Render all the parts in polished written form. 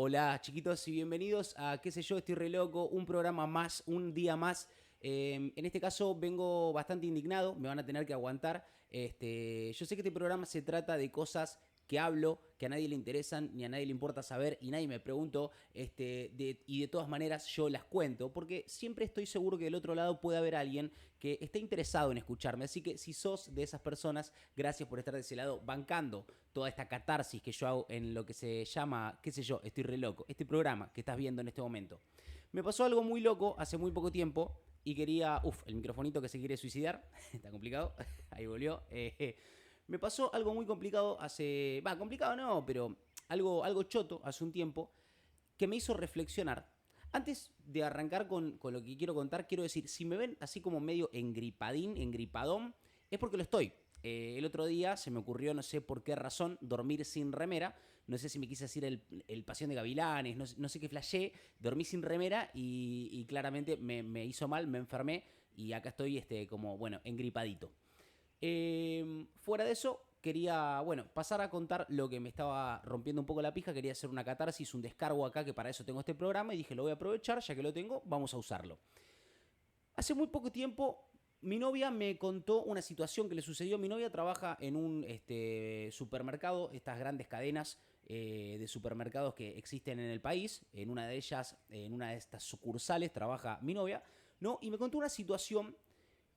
Hola chiquitos y bienvenidos a qué sé yo, estoy re loco, un programa más, un día más. En este caso vengo bastante indignado, me van a tener que aguantar. Yo sé que este programa se trata de cosas que hablo, que a nadie le interesan, ni a nadie le importa saber, y nadie me preguntó, y de todas maneras yo las cuento, porque siempre estoy seguro que del otro lado puede haber alguien que esté interesado en escucharme. Así que si sos de esas personas, gracias por estar de ese lado bancando toda esta catarsis que yo hago en lo que se llama, qué sé yo, estoy re loco, este programa que estás viendo en este momento. Me pasó algo muy loco hace muy poco tiempo y quería, el microfonito que se quiere suicidar, está complicado, ahí volvió. Me pasó algo muy complicado hace, complicado no, pero algo choto hace un tiempo que me hizo reflexionar. Antes de arrancar con lo que quiero contar, quiero decir, si me ven así como medio engripadín, engripadón, es porque lo estoy. El otro día se me ocurrió, no sé por qué razón, dormir sin remera. No sé si me quise decir el Pasión de Gavilanes, no sé qué flashé. Dormí sin remera y claramente me hizo mal, me enfermé y acá estoy como, bueno, engripadito. Fuera de eso, quería, bueno, pasar a contar lo que me estaba rompiendo un poco la pija. Quería hacer una catarsis, un descargo acá, que para eso tengo este programa. Y dije, lo voy a aprovechar, ya que lo tengo, vamos a usarlo. Hace muy poco tiempo, mi novia me contó una situación que le sucedió. Mi novia trabaja en un supermercado, estas grandes cadenas de supermercados que existen en el país. En una de ellas, en una de estas sucursales, trabaja mi novia, ¿no? Y me contó una situación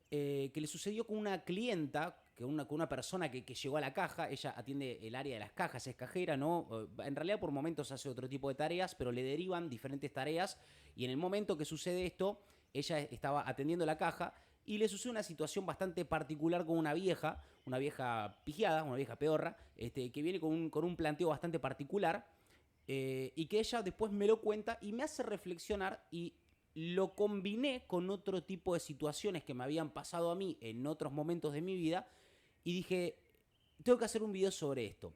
que le sucedió con una clienta, con una persona que llegó a la caja. Ella atiende el área de las cajas, es cajera, ¿no? En realidad por momentos hace otro tipo de tareas, pero le derivan diferentes tareas y en el momento que sucede esto, ella estaba atendiendo la caja y le sucede una situación bastante particular con una vieja pigiada, una vieja pedorra, que viene con un planteo bastante particular y que ella después me lo cuenta y me hace reflexionar y lo combiné con otro tipo de situaciones que me habían pasado a mí en otros momentos de mi vida y dije, tengo que hacer un video sobre esto.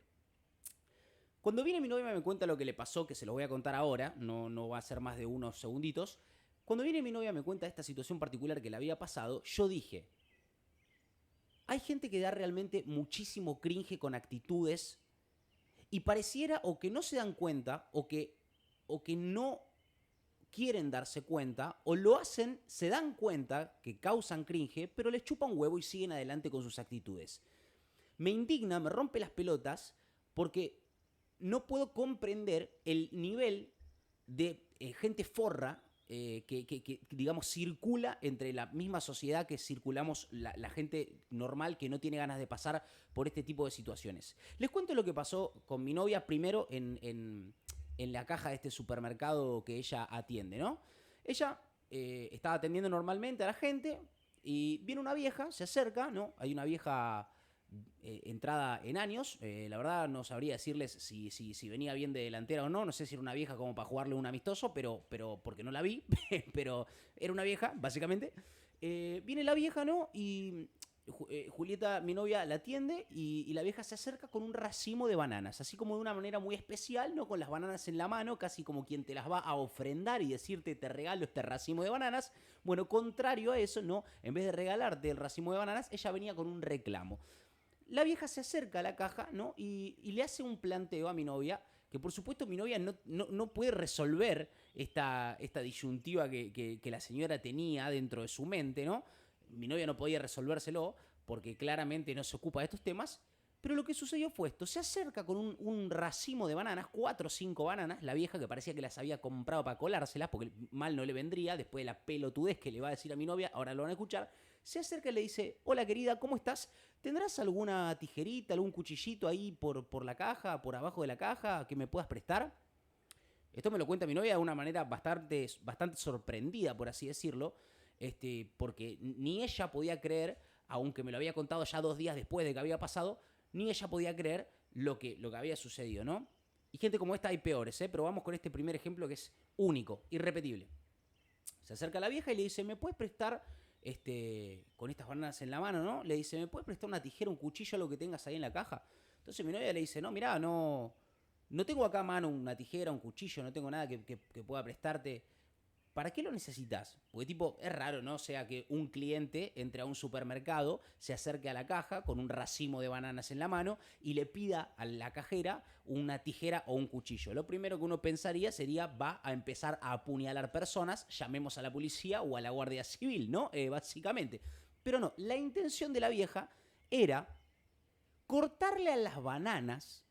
Cuando viene mi novia me cuenta lo que le pasó, que se lo voy a contar ahora, no va a ser más de unos segunditos. Cuando viene mi novia me cuenta esta situación particular que le había pasado, yo dije, hay gente que da realmente muchísimo cringe con actitudes y pareciera o que no se dan cuenta o que no quieren darse cuenta o lo hacen, se dan cuenta que causan cringe, pero les chupa un huevo y siguen adelante con sus actitudes. Me indigna, me rompe las pelotas porque no puedo comprender el nivel de gente forra que, digamos, circula entre la misma sociedad que circulamos la gente normal que no tiene ganas de pasar por este tipo de situaciones. Les cuento lo que pasó con mi novia primero en la caja de este supermercado que ella atiende, ¿no? Ella estaba atendiendo normalmente a la gente y viene una vieja, se acerca, ¿no? Hay una vieja entrada en años. La verdad no sabría decirles si venía bien de delantera o no. No sé si era una vieja como para jugarle un amistoso, pero porque no la vi. Pero era una vieja, básicamente. Viene la vieja, ¿no? Y Julieta, mi novia, la atiende y la vieja se acerca con un racimo de bananas, así como de una manera muy especial, ¿no? Con las bananas en la mano, casi como quien te las va a ofrendar y decirte te regalo este racimo de bananas. Bueno, contrario a eso, ¿no? En vez de regalarte el racimo de bananas, ella venía con un reclamo. La vieja se acerca a la caja, ¿no? Y le hace un planteo a mi novia, que por supuesto mi novia no puede resolver esta disyuntiva que la señora tenía dentro de su mente, ¿no? Mi novia no podía resolvérselo porque claramente no se ocupa de estos temas. Pero lo que sucedió fue esto: se acerca con un racimo de bananas, 4 o 5 bananas, la vieja que parecía que las había comprado para colárselas, porque mal no le vendría, después de la pelotudez que le va a decir a mi novia, ahora lo van a escuchar. Se acerca y le dice, hola querida, ¿cómo estás? ¿Tendrás alguna tijerita, algún cuchillito ahí por la caja, por abajo de la caja, que me puedas prestar? Esto me lo cuenta mi novia de una manera bastante sorprendida, por así decirlo, porque ni ella podía creer, aunque me lo había contado ya 2 días después de que había pasado, ni ella podía creer lo que había sucedido, ¿no? Y gente como esta hay peores, ¿eh? Pero vamos con este primer ejemplo que es único, irrepetible. Se acerca a la vieja y le dice, ¿me puedes prestar, con estas bananas en la mano, ¿no? Le dice, ¿me puedes prestar una tijera, un cuchillo, lo que tengas ahí en la caja? Entonces mi novia le dice, no, mirá, no tengo acá a mano una tijera, un cuchillo, no tengo nada que pueda prestarte. ¿Para qué lo necesitas? Porque tipo, es raro, ¿no? O sea, que un cliente entre a un supermercado, se acerque a la caja con un racimo de bananas en la mano y le pida a la cajera una tijera o un cuchillo. Lo primero que uno pensaría sería, va a empezar a apuñalar personas, llamemos a la policía o a la Guardia Civil, ¿no? Básicamente. Pero no, la intención de la vieja era cortarle a las bananas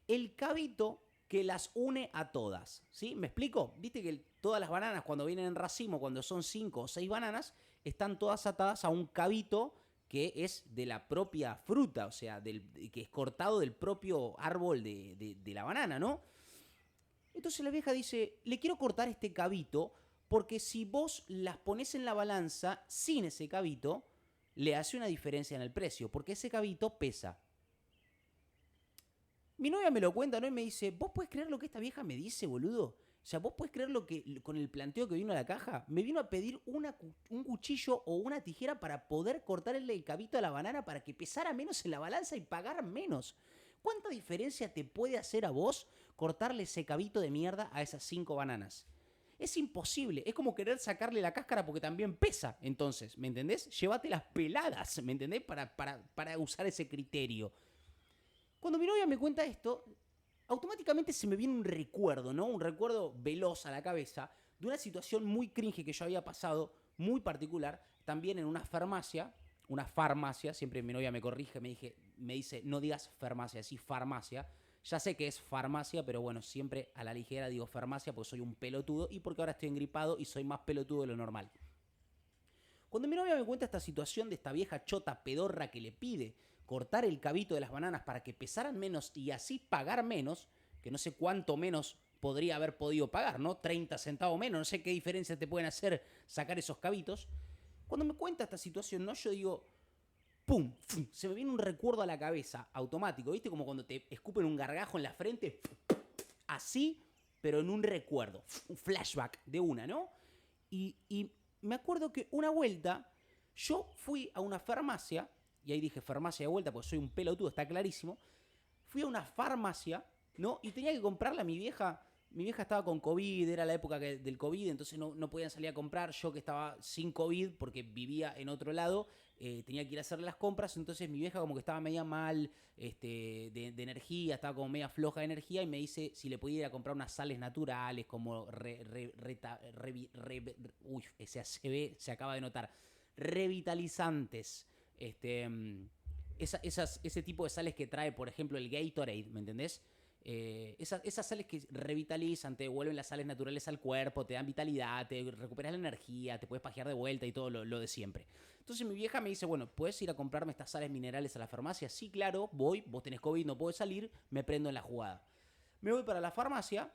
el cabito que las une a todas, ¿sí? ¿Me explico? Viste que todas las bananas cuando vienen en racimo, cuando son 5 o 6 bananas, están todas atadas a un cabito que es de la propia fruta, o sea, que es cortado del propio árbol de la banana, ¿no? Entonces la vieja dice, le quiero cortar este cabito porque si vos las pones en la balanza sin ese cabito, le hace una diferencia en el precio, porque ese cabito pesa. Mi novia me lo cuenta, ¿no? Y me dice, ¿vos podés creer lo que esta vieja me dice, boludo? O sea, ¿vos podés creer lo que, con el planteo que vino a la caja? Me vino a pedir un cuchillo o una tijera para poder cortarle el cabito a la banana para que pesara menos en la balanza y pagar menos. ¿Cuánta diferencia te puede hacer a vos cortarle ese cabito de mierda a esas 5 bananas? Es imposible. Es como querer sacarle la cáscara porque también pesa. Entonces, ¿me entendés? Llévate las peladas, ¿me entendés? Para usar ese criterio. Cuando mi novia me cuenta esto, automáticamente se me viene un recuerdo, ¿no? Un recuerdo veloz a la cabeza de una situación muy cringe que yo había pasado, muy particular, también en una farmacia, siempre mi novia me corrige, me dice, no digas farmacia, sí farmacia. Ya sé que es farmacia, pero bueno, siempre a la ligera digo farmacia porque soy un pelotudo y porque ahora estoy engripado y soy más pelotudo de lo normal. Cuando mi novia me cuenta esta situación de esta vieja chota pedorra que le pide cortar el cabito de las bananas para que pesaran menos y así pagar menos, que no sé cuánto menos podría haber podido pagar, ¿no? 30 centavos menos, no sé qué diferencia te pueden hacer sacar esos cabitos. Cuando me cuenta esta situación, ¿no? Yo digo, ¡pum! ¡Fum! Se me viene un recuerdo a la cabeza automático, ¿viste? Como cuando te escupen un gargajo en la frente, así, pero en un recuerdo, un flashback de una, ¿no? Y me acuerdo que una vuelta yo fui a una farmacia, y ahí dije farmacia de vuelta porque soy un pelotudo, está clarísimo. Fui a una farmacia, ¿no? Y tenía que comprarle a mi vieja. Mi vieja estaba con COVID, era la época del COVID, entonces no podían salir a comprar. Yo que estaba sin COVID porque vivía en otro lado, tenía que ir a hacerle las compras. Entonces mi vieja como que estaba media mal de energía, estaba como media floja de energía y me dice si le podía ir a comprar unas sales naturales como uy, ese ACB se acaba de notar. Revitalizantes. Ese tipo de sales que trae, por ejemplo, el Gatorade, ¿me entendés? Esas sales que revitalizan, te devuelven las sales naturales al cuerpo, te dan vitalidad, te recuperas la energía, te puedes pajear de vuelta y todo lo de siempre. Entonces mi vieja me dice, bueno, ¿puedes ir a comprarme estas sales minerales a la farmacia? Sí, claro, voy, vos tenés COVID, no puedo salir, me prendo en la jugada. Me voy para la farmacia,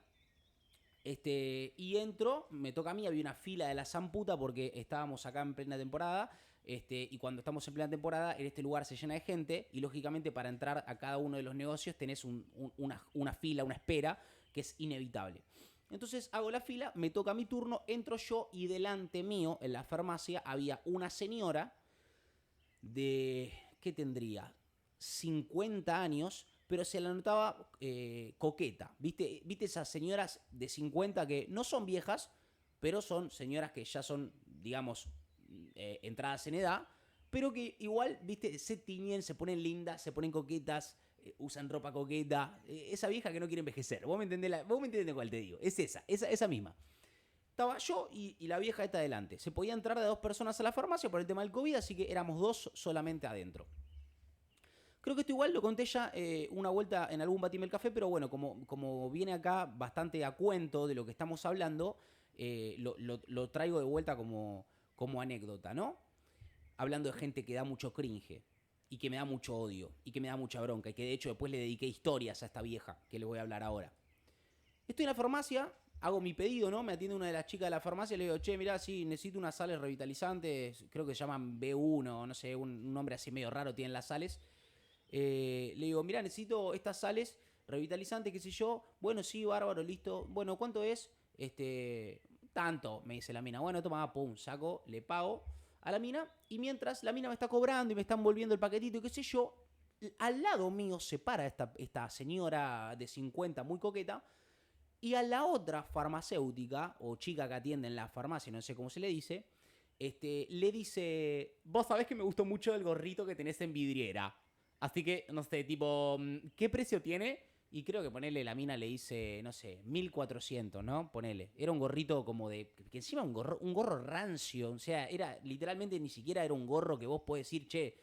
y entro, me toca a mí, había una fila de la zamputa porque estábamos acá en plena temporada. Y cuando estamos en plena temporada, en este lugar se llena de gente y lógicamente para entrar a cada uno de los negocios tenés una fila, una espera que es inevitable. Entonces hago la fila, me toca mi turno, entro yo y delante mío en la farmacia había una señora de, ¿qué tendría? 50 años, pero se la notaba coqueta. ¿Viste esas señoras de 50 que no son viejas, pero son señoras que ya son, digamos, entradas en edad, pero que igual, viste, se tiñen, se ponen lindas, se ponen coquetas, usan ropa coqueta. Esa vieja que no quiere envejecer. Vos me entendés cuál te digo. Es esa misma. Estaba yo y la vieja esta adelante. Se podía entrar de 2 personas a la farmacia por el tema del COVID, así que éramos 2 solamente adentro. Creo que esto igual lo conté ya una vuelta en algún Batimel Café, pero bueno, como viene acá bastante a cuento de lo que estamos hablando, lo traigo de vuelta como anécdota, ¿no? Hablando de gente que da mucho cringe y que me da mucho odio y que me da mucha bronca y que de hecho después le dediqué historias a esta vieja que les voy a hablar ahora. Estoy en la farmacia, hago mi pedido, ¿no? Me atiende una de las chicas de la farmacia y le digo, che, mirá, sí, necesito unas sales revitalizantes, creo que se llaman B1, no sé, un nombre así medio raro tienen las sales. Le digo, mirá, necesito estas sales revitalizantes, qué sé yo. Bueno, sí, bárbaro, listo. Bueno, ¿cuánto es? Tanto, me dice la mina. Bueno, toma, pum, saco, le pago a la mina. Y mientras la mina me está cobrando y me están volviendo el paquetito y qué sé yo, al lado mío se para esta señora de 50 muy coqueta Y a la otra farmacéutica, o chica que atiende en la farmacia, no sé cómo se le dice, le dice, vos sabés que me gustó mucho el gorrito que tenés en vidriera. Así que, no sé, tipo, ¿qué precio tiene? Y creo que ponele, la mina le dice, no sé, 1400, ¿no? Ponele. Era un gorrito como de. Que encima un gorro rancio. O sea, era literalmente ni siquiera era un gorro que vos podés decir, che,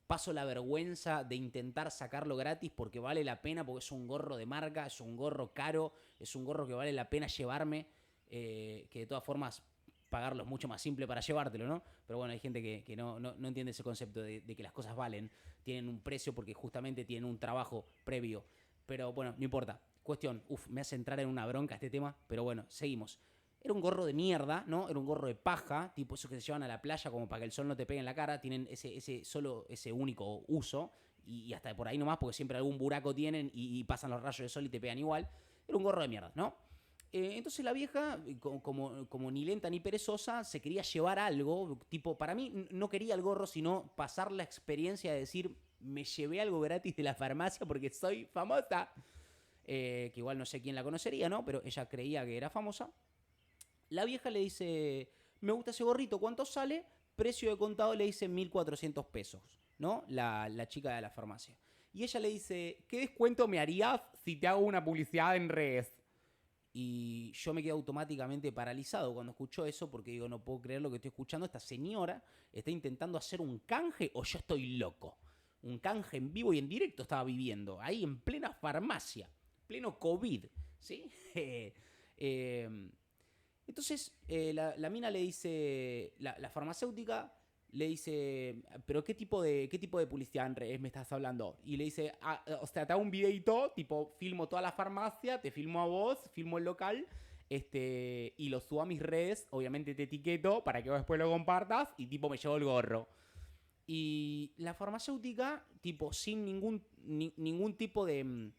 paso la vergüenza de intentar sacarlo gratis porque vale la pena, porque es un gorro de marca, es un gorro caro, es un gorro que vale la pena llevarme. Que de todas formas pagarlo es mucho más simple para llevártelo, ¿no? Pero bueno, hay gente que no entiende ese concepto de que las cosas valen, tienen un precio porque justamente tienen un trabajo previo. Pero bueno, no importa. Cuestión, me hace entrar en una bronca este tema, pero bueno, seguimos. Era un gorro de mierda, ¿no? Era un gorro de paja, tipo esos que se llevan a la playa como para que el sol no te pegue en la cara. Tienen ese único uso y hasta por ahí nomás porque siempre algún buraco tienen y pasan los rayos de sol y te pegan igual. Era un gorro de mierda, ¿no? Entonces la vieja, como ni lenta ni perezosa, se quería llevar algo. Tipo, para mí no quería el gorro, sino pasar la experiencia de decir, me llevé algo gratis de la farmacia porque soy famosa. Que igual no sé quién la conocería, ¿no? Pero ella creía que era famosa. La vieja le dice, me gusta ese gorrito, ¿cuánto sale? Precio de contado le dice 1400 pesos, ¿no? La chica de la farmacia. Y ella le dice, ¿qué descuento me harías si te hago una publicidad en redes? Y yo me quedo automáticamente paralizado cuando escucho eso porque digo, no puedo creer lo que estoy escuchando. Esta señora está intentando hacer un canje o yo estoy loco. Un canje en vivo y en directo estaba viviendo, ahí en plena farmacia, pleno COVID, ¿sí? eh, entonces la mina le dice, la farmacéutica le dice, pero qué tipo de publicidad en redes me estás hablando? Y le dice, o sea, te hago un videito, tipo, filmo toda la farmacia, te filmo a vos, filmo el local, y lo subo a mis redes, obviamente te etiqueto para que vos después lo compartas y tipo me llevo el gorro. Y la farmacéutica, tipo, sin ningún tipo de,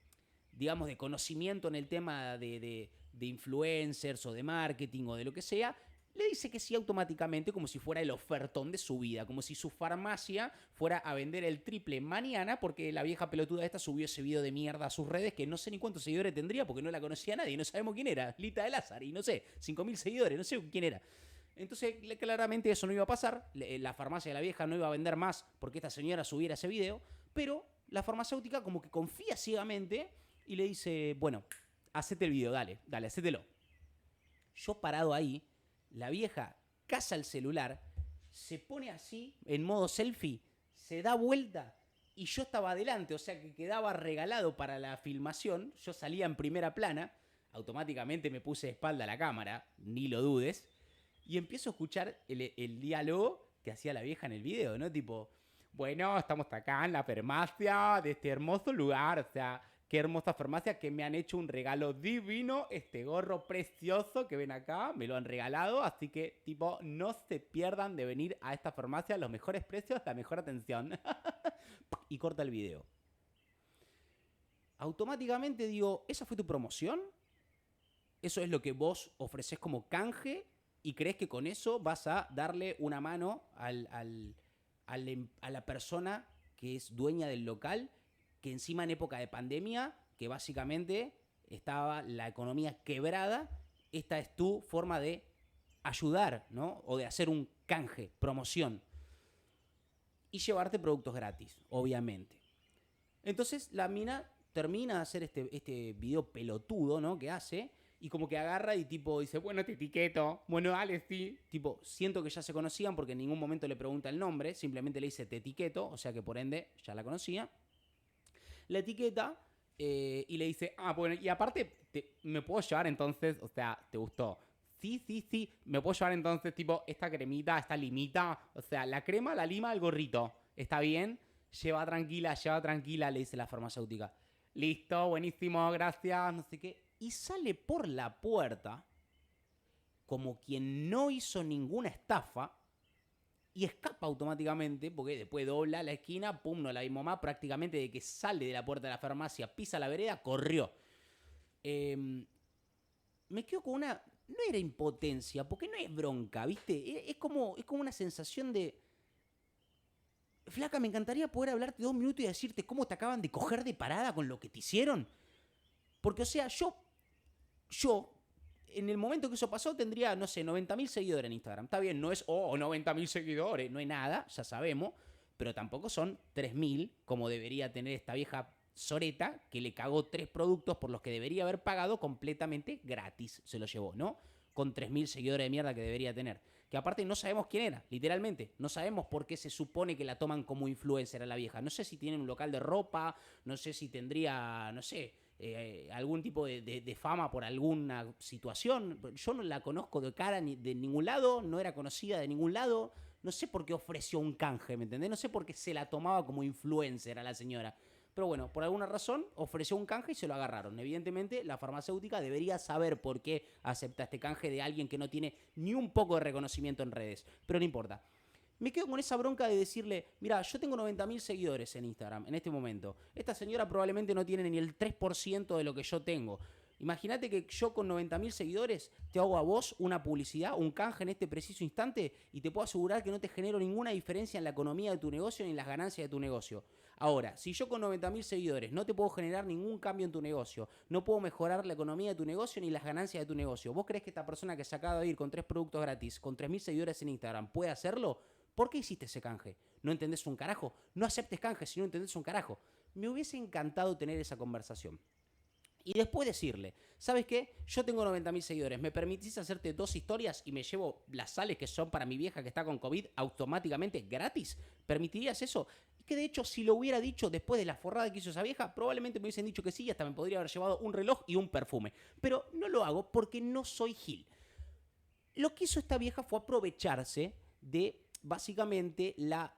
digamos, de conocimiento en el tema de influencers o de marketing o de lo que sea, le dice que sí automáticamente como si fuera el ofertón de su vida, como si su farmacia fuera a vender el triple mañana porque la vieja pelotuda esta subió ese video de mierda a sus redes que no sé ni cuántos seguidores tendría porque no la conocía nadie, no sabemos quién era, Lita de Lázaro, y no sé, 5000 seguidores, no sé quién era. Entonces, claramente eso no iba a pasar. La farmacia de la vieja no iba a vender más porque esta señora subiera ese video. Pero la farmacéutica como que confía ciegamente y le dice, bueno, hacete el video, dale, hacételo. Yo parado ahí, la vieja caza el celular, se pone así, en modo selfie, se da vuelta y yo estaba adelante, o sea que quedaba regalado para la filmación. Yo salía en primera plana, automáticamente me puse de espalda a la cámara, ni lo dudes, y empiezo a escuchar el diálogo que hacía la vieja en el video, ¿no? Tipo, bueno, estamos acá en la farmacia de este hermoso lugar, o sea, qué hermosa farmacia que me han hecho un regalo divino, este gorro precioso que ven acá, me lo han regalado, así que, tipo, no se pierdan de venir a esta farmacia, los mejores precios, la mejor atención. Y corta el video. Automáticamente digo, ¿esa fue tu promoción? ¿Eso es lo que vos ofreces como canje? ¿Y crees que con eso vas a darle una mano a la persona que es dueña del local? Que encima en época de pandemia, que básicamente estaba la economía quebrada, esta es tu forma de ayudar, ¿no? O de hacer un canje, promoción. Y llevarte productos gratis, obviamente. Entonces la mina termina de hacer este video pelotudo, ¿no? Que hace. Y como que agarra y tipo dice, bueno, te etiqueto. Bueno, dale, sí. Tipo, siento que ya se conocían porque en ningún momento le pregunta el nombre. Simplemente le dice, te etiqueto. O sea que por ende ya la conocía. La etiqueta y le dice, bueno, y aparte, ¿me puedo llevar entonces? O sea, ¿te gustó? Sí, sí, sí. ¿Me puedo llevar entonces tipo esta cremita, esta limita? O sea, la crema, la lima, el gorrito. ¿Está bien? Lleva tranquila, le dice la farmacéutica. Listo, buenísimo, gracias, no sé qué. Y sale por la puerta como quien no hizo ninguna estafa y escapa automáticamente porque después dobla la esquina, pum, no la vimos más, prácticamente de que sale de la puerta de la farmacia, pisa la vereda, corrió. Me quedo con una... No era impotencia, porque no es bronca, ¿viste? Es como una sensación de... Flaca, me encantaría poder hablarte 2 minutos y decirte cómo te acaban de coger de parada con lo que te hicieron. Porque, o sea, yo yo, en el momento que eso pasó, tendría, no sé, 90.000 seguidores en Instagram. Está bien, no es, 90.000 seguidores, no hay nada, ya sabemos, pero tampoco son 3.000 como debería tener esta vieja soreta que le cagó 3 productos por los que debería haber pagado completamente gratis. Se lo llevó, ¿no? Con 3.000 seguidores de mierda que debería tener. Que aparte no sabemos quién era, literalmente. No sabemos por qué se supone que la toman como influencer a la vieja. No sé si tiene un local de ropa, no sé si tendría, no sé, algún tipo de fama por alguna situación. Yo no la conozco de cara ni de ningún lado, no era conocida de ningún lado. No sé por qué ofreció un canje, ¿me entendés? No sé por qué se la tomaba como influencer a la señora. Pero bueno, por alguna razón ofreció un canje y se lo agarraron. Evidentemente, la farmacéutica debería saber por qué acepta este canje de alguien que no tiene ni un poco de reconocimiento en redes. Pero no importa. Me quedo con esa bronca de decirle, mira, yo tengo 90.000 seguidores en Instagram en este momento. Esta señora probablemente no tiene ni el 3% de lo que yo tengo. Imagínate que yo con 90.000 seguidores te hago a vos una publicidad, un canje en este preciso instante y te puedo asegurar que no te genero ninguna diferencia en la economía de tu negocio ni en las ganancias de tu negocio. Ahora, si yo con 90.000 seguidores no te puedo generar ningún cambio en tu negocio, no puedo mejorar la economía de tu negocio ni las ganancias de tu negocio, ¿vos crees que esta persona que se acaba de ir con 3 productos gratis, con 3.000 seguidores en Instagram, puede hacerlo? ¿Por qué hiciste ese canje? ¿No entendés un carajo? No aceptes canje si no entendés un carajo. Me hubiese encantado tener esa conversación. Y después decirle, ¿sabes qué? Yo tengo 90.000 seguidores, ¿me permitís hacerte 2 historias y me llevo las sales que son para mi vieja que está con COVID automáticamente gratis? ¿Permitirías eso? Que de hecho, si lo hubiera dicho después de la forrada que hizo esa vieja, probablemente me hubiesen dicho que sí y hasta me podría haber llevado un reloj y un perfume. Pero no lo hago porque no soy Gil. Lo que hizo esta vieja fue aprovecharse de básicamente la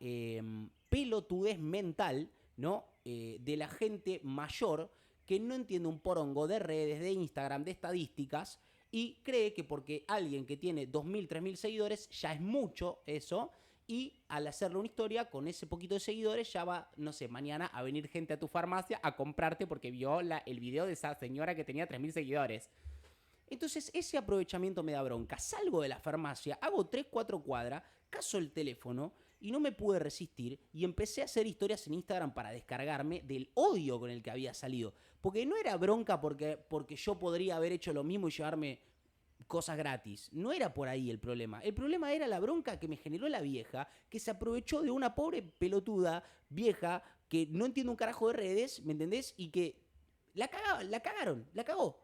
pelotudez mental, ¿no? De la gente mayor que no entiende un porongo de redes, de Instagram, de estadísticas y cree que porque alguien que tiene 2.000, 3.000 seguidores ya es mucho eso y al hacerle una historia con ese poquito de seguidores ya va, no sé, mañana a venir gente a tu farmacia a comprarte porque vio el video de esa señora que tenía 3.000 seguidores. Entonces ese aprovechamiento me da bronca. Salgo de la farmacia, hago 3, 4 cuadras, caso el teléfono y no me pude resistir y empecé a hacer historias en Instagram para descargarme del odio con el que había salido. Porque no era bronca porque yo podría haber hecho lo mismo y llevarme cosas gratis. No era por ahí el problema. El problema era la bronca que me generó la vieja que se aprovechó de una pobre pelotuda vieja que no entiende un carajo de redes, ¿me entendés? Y que la cagaron, la cagó.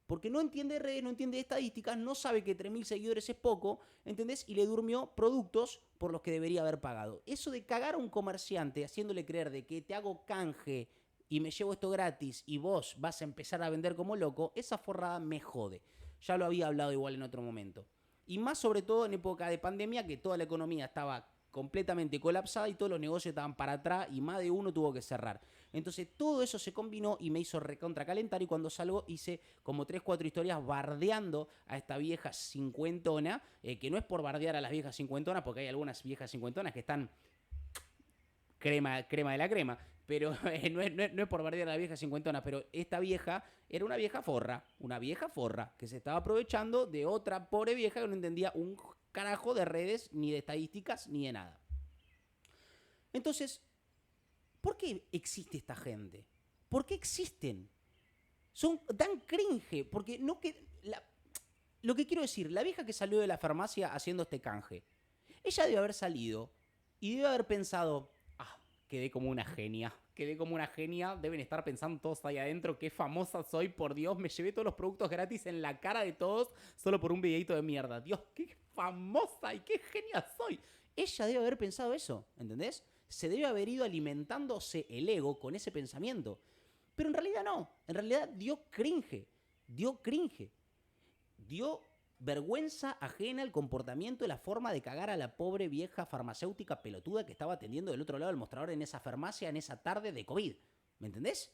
Porque no entiende redes, no entiende estadísticas, no sabe que 3.000 seguidores es poco, ¿entendés? Y le durmió productos por los que debería haber pagado. Eso de cagar a un comerciante haciéndole creer de que te hago canje y me llevo esto gratis y vos vas a empezar a vender como loco, esa forrada me jode. Ya lo había hablado igual en otro momento. Y más sobre todo en época de pandemia que toda la economía estaba completamente colapsada y todos los negocios estaban para atrás y más de uno tuvo que cerrar. Entonces todo eso se combinó y me hizo recontra calentar y cuando salgo hice como 3, 4 historias bardeando a esta vieja cincuentona, que no es por bardear a las viejas cincuentonas, porque hay algunas viejas cincuentonas que están crema de la crema, pero no es por bardear a la vieja cincuentona, pero esta vieja era una vieja forra, que se estaba aprovechando de otra pobre vieja que no entendía un carajo de redes, ni de estadísticas, ni de nada. Entonces, ¿por qué existe esta gente? ¿Por qué existen? Son tan cringe, porque no que... lo que quiero decir, la vieja que salió de la farmacia haciendo este canje, ella debe haber salido y debe haber pensado, quedé como una genia, deben estar pensando todos ahí adentro, qué famosa soy, por Dios, me llevé todos los productos gratis en la cara de todos solo por un videito de mierda. Dios, qué famosa y qué genia soy. Ella debe haber pensado eso, ¿entendés? Se debe haber ido alimentándose el ego con ese pensamiento. Pero en realidad no, en realidad dio cringe, dio vergüenza ajena al comportamiento y la forma de cagar a la pobre vieja farmacéutica pelotuda que estaba atendiendo del otro lado del mostrador en esa farmacia en esa tarde de COVID. ¿Me entendés?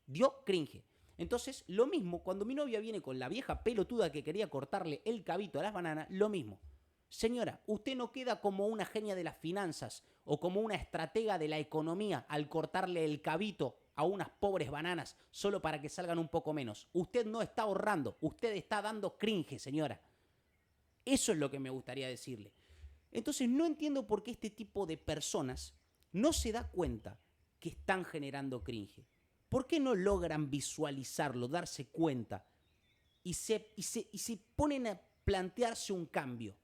Dio cringe. Entonces, lo mismo, cuando mi novia viene con la vieja pelotuda que quería cortarle el cabito a las bananas, lo mismo. Señora, usted no queda como una genia de las finanzas o como una estratega de la economía al cortarle el cabito a unas pobres bananas solo para que salgan un poco menos. Usted no está ahorrando, usted está dando cringe, señora. Eso es lo que me gustaría decirle. Entonces no entiendo por qué este tipo de personas no se da cuenta que están generando cringe. ¿Por qué no logran visualizarlo, darse cuenta? y se ponen a plantearse un cambio.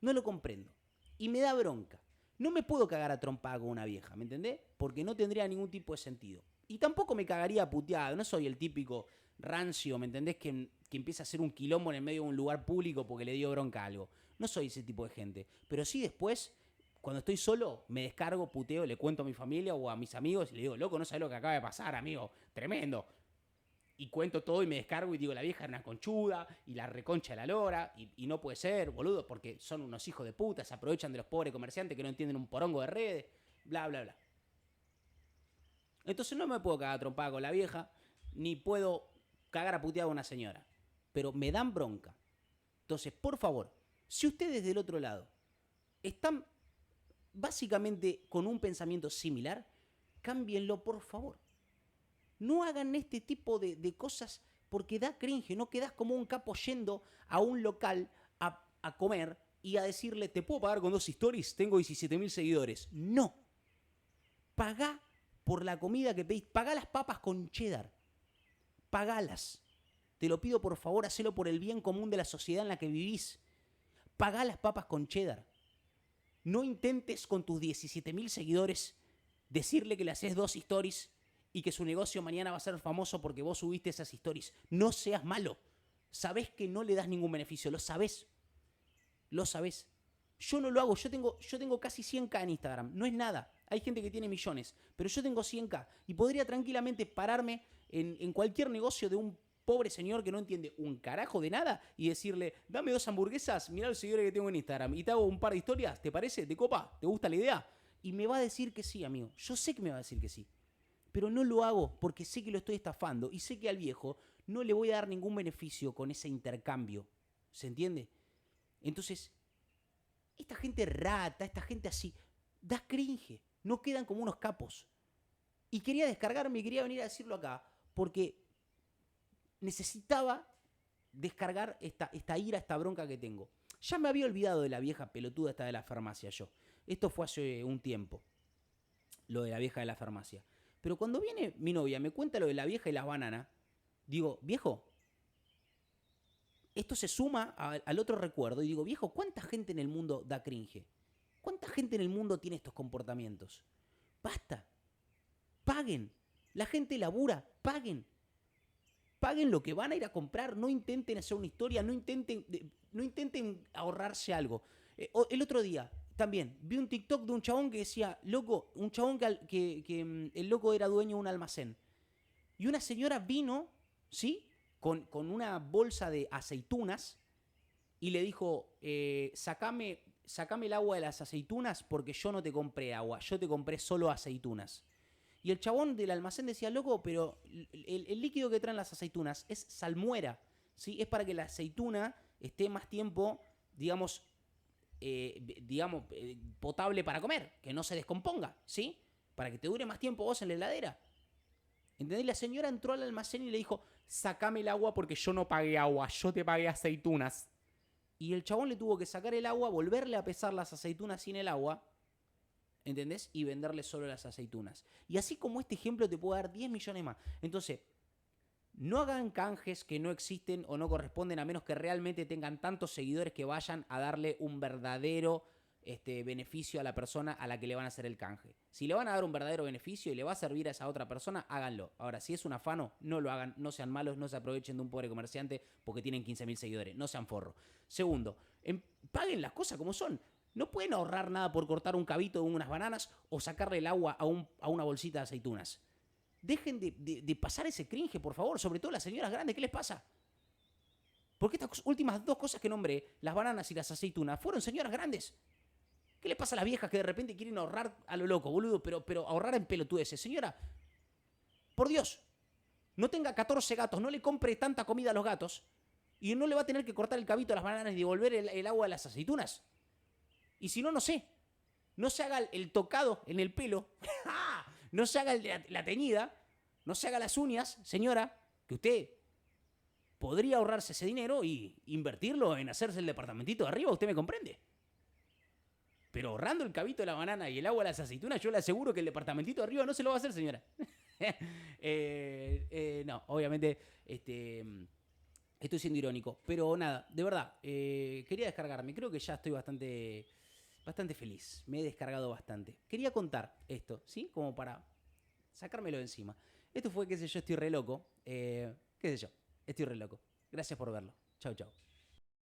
No lo comprendo. Y me da bronca. No me puedo cagar a trompada con una vieja, ¿me entendés? Porque no tendría ningún tipo de sentido. Y tampoco me cagaría puteado. No soy el típico rancio, ¿me entendés? Que empieza a hacer un quilombo en el medio de un lugar público porque le dio bronca a algo. No soy ese tipo de gente. Pero sí después, cuando estoy solo, me descargo, puteo, le cuento a mi familia o a mis amigos y le digo, loco, no sabes lo que acaba de pasar, amigo. Tremendo. Y cuento todo y me descargo y digo, la vieja era una conchuda y la reconcha de la lora y no puede ser, boludo, porque son unos hijos de puta, se aprovechan de los pobres comerciantes que no entienden un porongo de redes, bla, bla, bla. Entonces no me puedo cagar trompada con la vieja, ni puedo cagar a puteada a una señora. Pero me dan bronca. Entonces, por favor, si ustedes del otro lado están básicamente con un pensamiento similar, cámbienlo, por favor. No hagan este tipo de cosas porque da cringe. No quedás como un capo yendo a un local a comer y a decirle, ¿te puedo pagar con 2 stories? Tengo 17.000 seguidores. No. Pagá por la comida que pedís. Pagá las papas con cheddar. Pagalas. Te lo pido por favor, hacelo por el bien común de la sociedad en la que vivís. Pagá las papas con cheddar. No intentes con tus 17.000 seguidores decirle que le haces 2 stories y que su negocio mañana va a ser famoso porque vos subiste esas stories. No seas malo. Sabés que no le das ningún beneficio. Lo sabés. Lo sabés. Yo no lo hago. Yo tengo casi 100.000 en Instagram. No es nada. Hay gente que tiene millones. Pero yo tengo 100.000. Y podría tranquilamente pararme en cualquier negocio de un pobre señor que no entiende un carajo de nada y decirle, dame 2 hamburguesas, mirá los seguidores que tengo en Instagram y te hago un par de historias. ¿Te parece? ¿Te copa? ¿Te gusta la idea? Y me va a decir que sí, amigo. Yo sé que me va a decir que sí. Pero no lo hago porque sé que lo estoy estafando y sé que al viejo no le voy a dar ningún beneficio con ese intercambio. ¿Se entiende? Entonces, esta gente rata, esta gente así, da cringe. No quedan como unos capos. Y quería descargarme y quería venir a decirlo acá porque necesitaba descargar esta ira, esta bronca que tengo. Ya me había olvidado de la vieja pelotuda esta de la farmacia yo. Esto fue hace un tiempo. Lo de la vieja de la farmacia. Pero cuando viene mi novia, me cuenta lo de la vieja y las bananas, digo, viejo, esto se suma al otro recuerdo y digo, viejo, ¿cuánta gente en el mundo da cringe? ¿Cuánta gente en el mundo tiene estos comportamientos? Basta. Paguen. La gente labura. Paguen. Paguen lo que van a ir a comprar. No intenten hacer una historia. No intenten ahorrarse algo. El otro día, también, vi un TikTok de un chabón que decía, loco, un chabón que el loco era dueño de un almacén. Y una señora vino, ¿sí? Con una bolsa de aceitunas y le dijo, sacame el agua de las aceitunas porque yo no te compré agua, yo te compré solo aceitunas. Y el chabón del almacén decía, loco, pero el líquido que traen las aceitunas es salmuera, ¿sí? Es para que la aceituna esté más tiempo, digamos, potable para comer, que no se descomponga, ¿sí? Para que te dure más tiempo vos en la heladera. ¿Entendés? La señora entró al almacén y le dijo, sacame el agua porque yo no pagué agua, yo te pagué aceitunas. Y el chabón le tuvo que sacar el agua, volverle a pesar las aceitunas sin el agua, ¿entendés? Y venderle solo las aceitunas. Y así como este ejemplo te puedo dar 10 millones más. Entonces, no hagan canjes que no existen o no corresponden a menos que realmente tengan tantos seguidores que vayan a darle un verdadero beneficio a la persona a la que le van a hacer el canje. Si le van a dar un verdadero beneficio y le va a servir a esa otra persona, háganlo. Ahora, si es un afano, no lo hagan, no sean malos, no se aprovechen de un pobre comerciante porque tienen 15.000 seguidores, no sean forro. Segundo, paguen las cosas como son. No pueden ahorrar nada por cortar un cabito de unas bananas o sacarle el agua a una bolsita de aceitunas. Dejen de pasar ese cringe, por favor, sobre todo las señoras grandes, ¿qué les pasa? Porque estas últimas 2 cosas que nombré, las bananas y las aceitunas, fueron señoras grandes. ¿Qué le pasa a las viejas que de repente quieren ahorrar a lo loco, boludo? Pero ahorrar en pelotudeces. Señora, por Dios, no tenga 14 gatos, no le compre tanta comida a los gatos y no le va a tener que cortar el cabito a las bananas y devolver el agua a las aceitunas. Y si no, no sé. No se haga el tocado en el pelo. No se haga la teñida. No se haga las uñas, señora, que usted podría ahorrarse ese dinero y invertirlo en hacerse el departamentito de arriba. ¿Usted me comprende? Pero ahorrando el cabito de la banana y el agua de las aceitunas, yo le aseguro que el departamentito de arriba no se lo va a hacer, señora. No, obviamente, Estoy siendo irónico. Pero nada, de verdad, quería descargarme. Creo que ya estoy bastante feliz. Me he descargado bastante. Quería contar esto, ¿sí? Como para sacármelo de encima. Esto fue, qué sé yo, estoy re loco. Qué sé yo, estoy re loco. Gracias por verlo. Chau, chau.